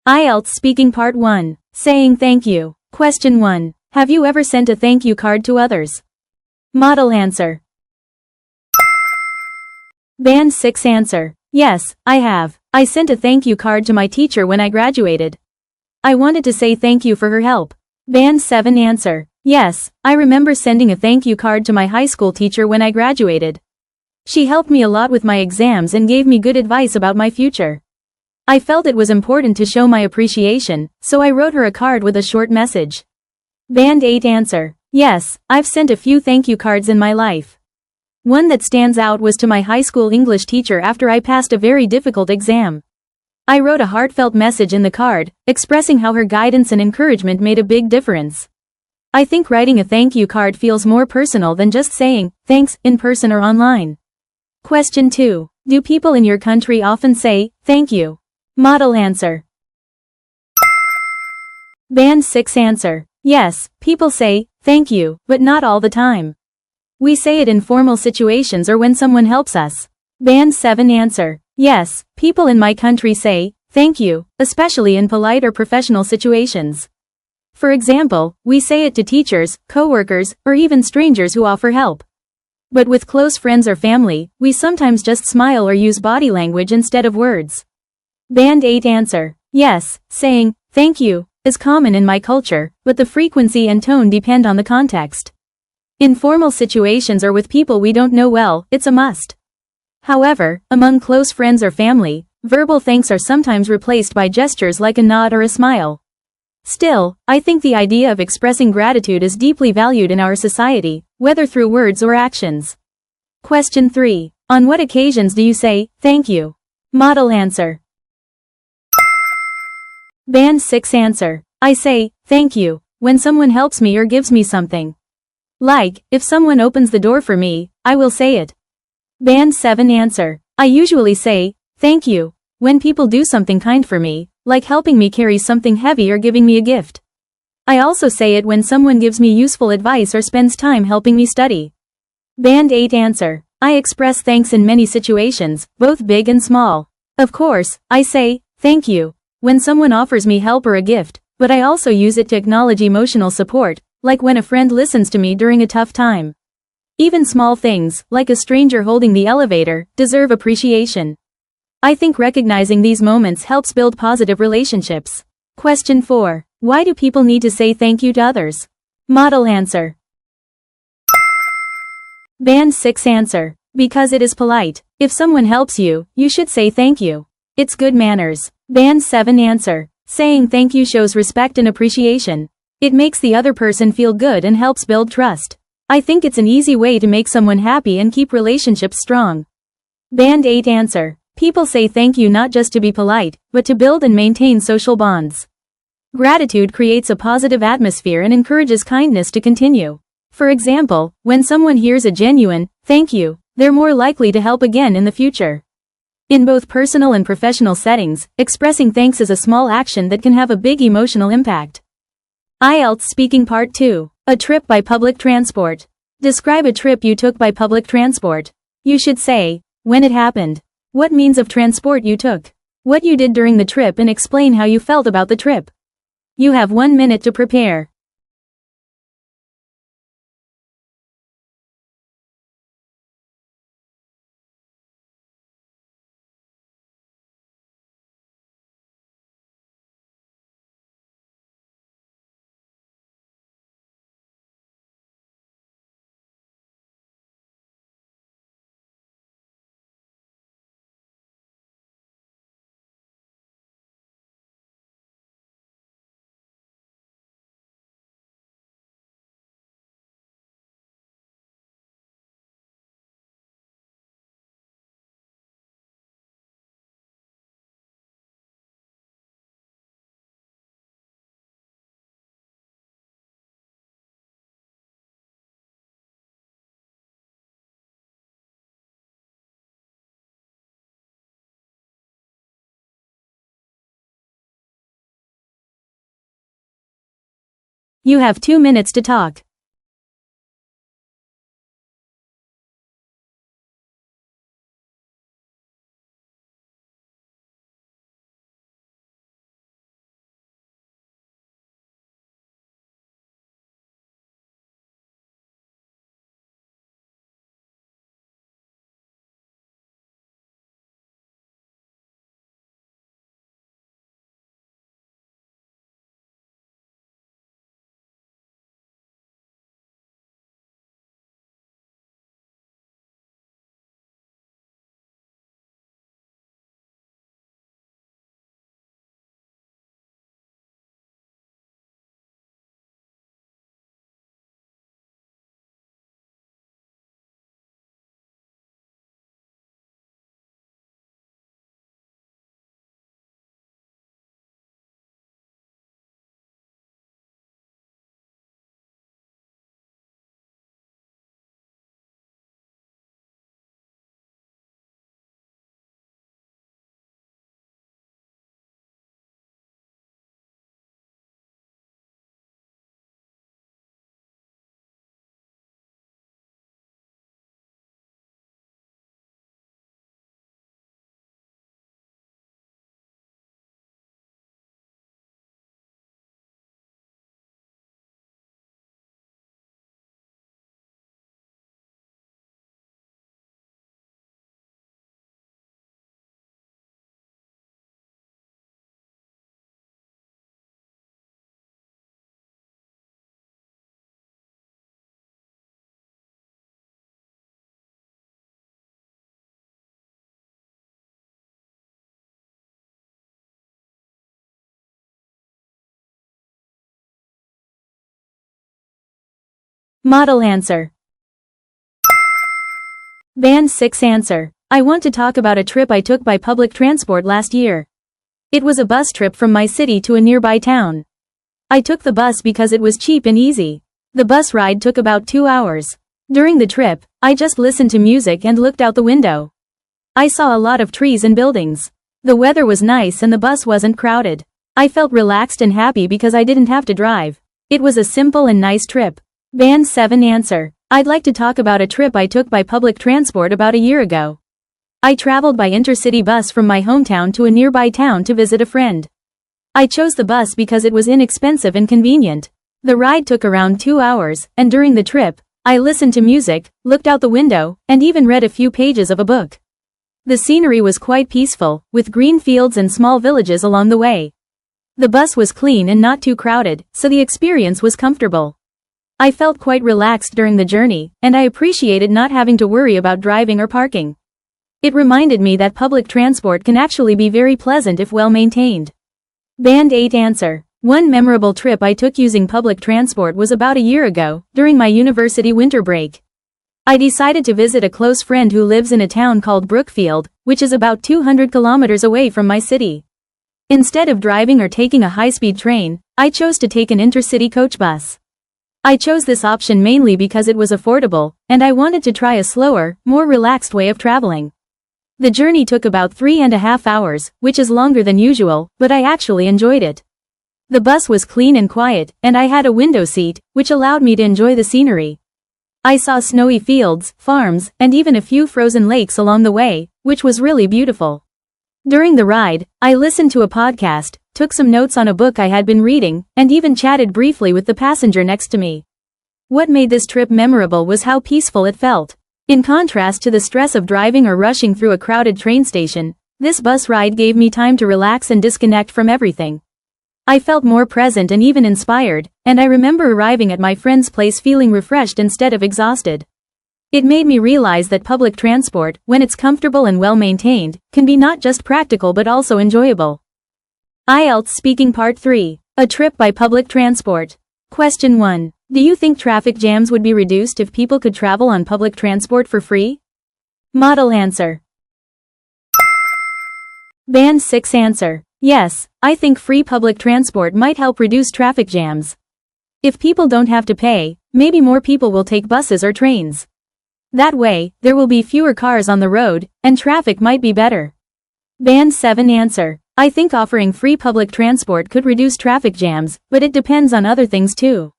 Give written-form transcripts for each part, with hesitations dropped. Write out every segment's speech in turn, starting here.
IELTS Speaking Part 1. Saying thank you. Question 1. Have you ever sent a thank you card to others? Model answer. Band 6 answer. Yes, I have. I sent a thank you card to my teacher when I graduated. I wanted to say thank you for her help. Band 7 answer. Yes, I remember sending a thank you card to my high school teacher when I graduated. She helped me a lot with my exams and gave me good advice about my future. I felt it was important to show my appreciation, so I wrote her a card with a short message. Band 8 answer. Yes, I've sent a few thank you cards in my life. One that stands out was to my high school English teacher after I passed a very difficult exam. I wrote a heartfelt message in the card, expressing how her guidance and encouragement made a big difference. I think writing a thank you card feels more personal than just saying, thanks, in person or online. Question 2. Do people in your country often say, thank you? Model answer. Band 6 answer. Yes, people say, thank you, but not all the time. We say it in formal situations or when someone helps us. Band 7 answer. Yes, people in my country say, thank you, especially in polite or professional situations. For example, we say it to teachers, coworkers, or even strangers who offer help. But with close friends or family, we sometimes just smile or use body language instead of words. Band 8 answer. Yes, saying, thank you, is common in my culture, but the frequency and tone depend on the context. In formal situations or with people we don't know well, it's a must. However, among close friends or family, verbal thanks are sometimes replaced by gestures like a nod or a smile. Still, I think the idea of expressing gratitude is deeply valued in our society, whether through words or actions. Question 3. On what occasions do you say, thank you? Model answer. Band 6 answer. I say, thank you, when someone helps me or gives me something. Like, if someone opens the door for me, I will say it. Band 7 answer. I usually say, thank you, when people do something kind for me, like helping me carry something heavy or giving me a gift. I also say it when someone gives me useful advice or spends time helping me study. Band 8 answer. I express thanks in many situations, both big and small. Of course, I say, thank you, when someone offers me help or a gift, but I also use it to acknowledge emotional support, like when a friend listens to me during a tough time. Even small things, like a stranger holding the elevator, deserve appreciation. I think recognizing these moments helps build positive relationships. Question 4. Why do people need to say thank you to others? Model answer. Band 6 answer. Because it is polite. If someone helps you, you should say thank you. It's good manners. Band 7 answer. Saying thank you shows respect and appreciation. It makes the other person feel good and helps build trust. I think it's an easy way to make someone happy and keep relationships strong. Band 8 answer. People say thank you not just to be polite, but to build and maintain social bonds. Gratitude creates a positive atmosphere and encourages kindness to continue. For example, when someone hears a genuine, thank you, they're more likely to help again in the future. In both personal and professional settings, expressing thanks is a small action that can have a big emotional impact. IELTS Speaking Part 2. A trip by public transport. Describe a trip you took by public transport. You should say, when it happened, what means of transport you took, what you did during the trip, and explain how you felt about the trip. You have 1 minute to prepare. You have 2 minutes to talk. Model answer. Band 6 answer. I want to talk about a trip I took by public transport last year. It was a bus trip from my city to a nearby town. I took the bus because it was cheap and easy. The bus ride took about 2 hours. During the trip, I just listened to music and looked out the window. I saw a lot of trees and buildings. The weather was nice and the bus wasn't crowded. I felt relaxed and happy because I didn't have to drive. It was a simple and nice trip. Band 7 answer. I'd like to talk about a trip I took by public transport about a year ago. I traveled by intercity bus from my hometown to a nearby town to visit a friend. I chose the bus because it was inexpensive and convenient. The ride took around 2 hours, and during the trip, I listened to music, looked out the window, and even read a few pages of a book. The scenery was quite peaceful, with green fields and small villages along the way. The bus was clean and not too crowded, so the experience was comfortable. I felt quite relaxed during the journey, and I appreciated not having to worry about driving or parking. It reminded me that public transport can actually be very pleasant if well maintained. Band 8 answer. One memorable trip I took using public transport was about a year ago, during my university winter break. I decided to visit a close friend who lives in a town called Brookfield, which is about 200 kilometers away from my city. Instead of driving or taking a high-speed train, I chose to take an intercity coach bus. I chose this option mainly because it was affordable, and I wanted to try a slower, more relaxed way of traveling. The journey took about 3.5 hours, which is longer than usual, but I actually enjoyed it. The bus was clean and quiet, and I had a window seat, which allowed me to enjoy the scenery. I saw snowy fields, farms, and even a few frozen lakes along the way, which was really beautiful. During the ride, I listened to a podcast, took some notes on a book I had been reading, and even chatted briefly with the passenger next to me. What made this trip memorable was how peaceful it felt. In contrast to the stress of driving or rushing through a crowded train station, this bus ride gave me time to relax and disconnect from everything. I felt more present and even inspired, and I remember arriving at my friend's place feeling refreshed instead of exhausted. It made me realize that public transport, when it's comfortable and well maintained, can be not just practical but also enjoyable. IELTS Speaking Part 3. A trip by public transport. Question 1. Do you think traffic jams would be reduced if people could travel on public transport for free? Model answer. Band 6 answer. Yes, I think free public transport might help reduce traffic jams. If people don't have to pay, maybe more people will take buses or trains. That way, there will be fewer cars on the road, and traffic might be better. Band 7 answer. I think offering free public transport could reduce traffic jams, but it depends on other things too.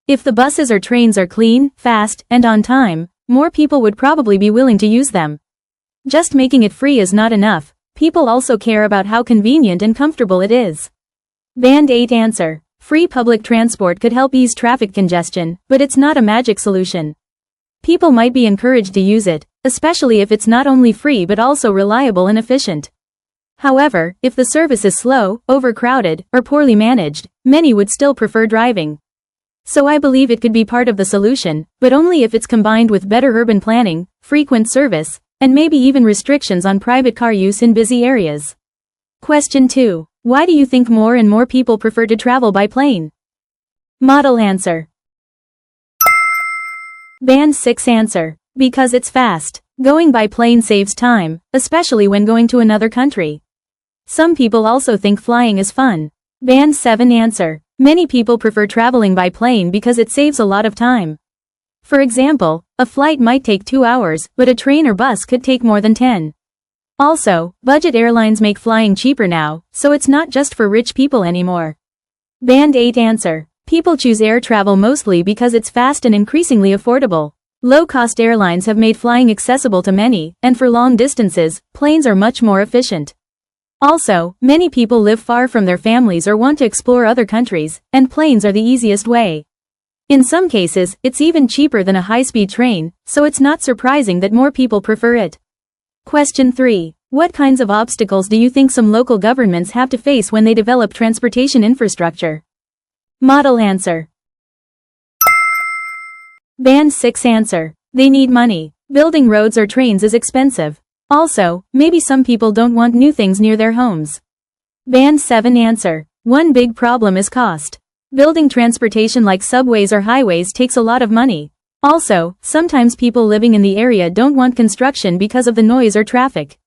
If the buses or trains are clean, fast, and on time, more people would probably be willing to use them. Just making it free is not enough. People also care about how convenient and comfortable it is. Band 8 answer. Free public transport could help ease traffic congestion, but it's not a magic solution. People might be encouraged to use it, especially if it's not only free but also reliable and efficient. However, if the service is slow, overcrowded, or poorly managed, many would still prefer driving. So I believe it could be part of the solution, but only if it's combined with better urban planning, frequent service, and maybe even restrictions on private car use in busy areas. Question 2. Why do you think more and more people prefer to travel by plane? Model answer. Band 6 answer. Because it's fast. Going by plane saves time, especially when going to another country. Some people also think flying is fun. Band 7 answer. Many people prefer traveling by plane because it saves a lot of time. For example, a flight might take 2 hours, but a train or bus could take more than 10. Also, budget airlines make flying cheaper now, so it's not just for rich people anymore. Band 8 answer. People choose air travel mostly because it's fast and increasingly affordable. Low-cost airlines have made flying accessible to many, and for long distances, planes are much more efficient. Also, many people live far from their families or want to explore other countries, and planes are the easiest way. In some cases, it's even cheaper than a high-speed train, so it's not surprising that more people prefer it. Question 3. What kinds of obstacles do you think some local governments have to face when they develop transportation infrastructure? Model answer. Band 6 answer. They need money. Building roads or trains is expensive. Also, maybe some people don't want new things near their homes. Band 7 answer. One big problem is cost. Building transportation like subways or highways takes a lot of money. Also, sometimes people living in the area don't want construction because of the noise or traffic.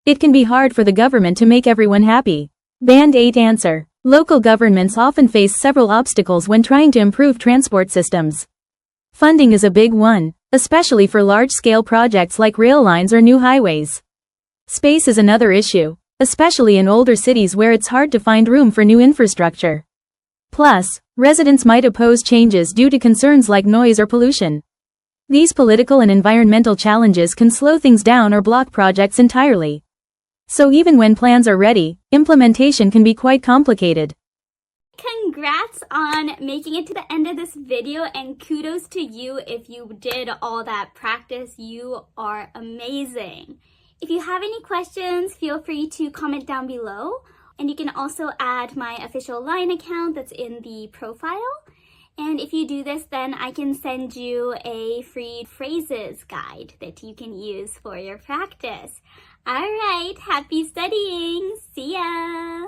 It can be hard for the government to make everyone happy. Band 8 answer. Local governments often face several obstacles when trying to improve transport systems. Funding is a big one, especially for large-scale projects like rail lines or new highways. Space is another issue, especially in older cities where it's hard to find room for new infrastructure. Plus, residents might oppose changes due to concerns like noise or pollution. These political and environmental challenges can slow things down or block projects entirely. So even when plans are ready, implementation can be quite complicated. Congrats on making it to the end of this video, and kudos to you if you did all that practice. You are amazing. If you have any questions, feel free to comment down below. And you can also add my official LINE account that's in the profile. And if you do this, then I can send you a free phrases guide that you can use for your practice. All right, happy studying. See ya.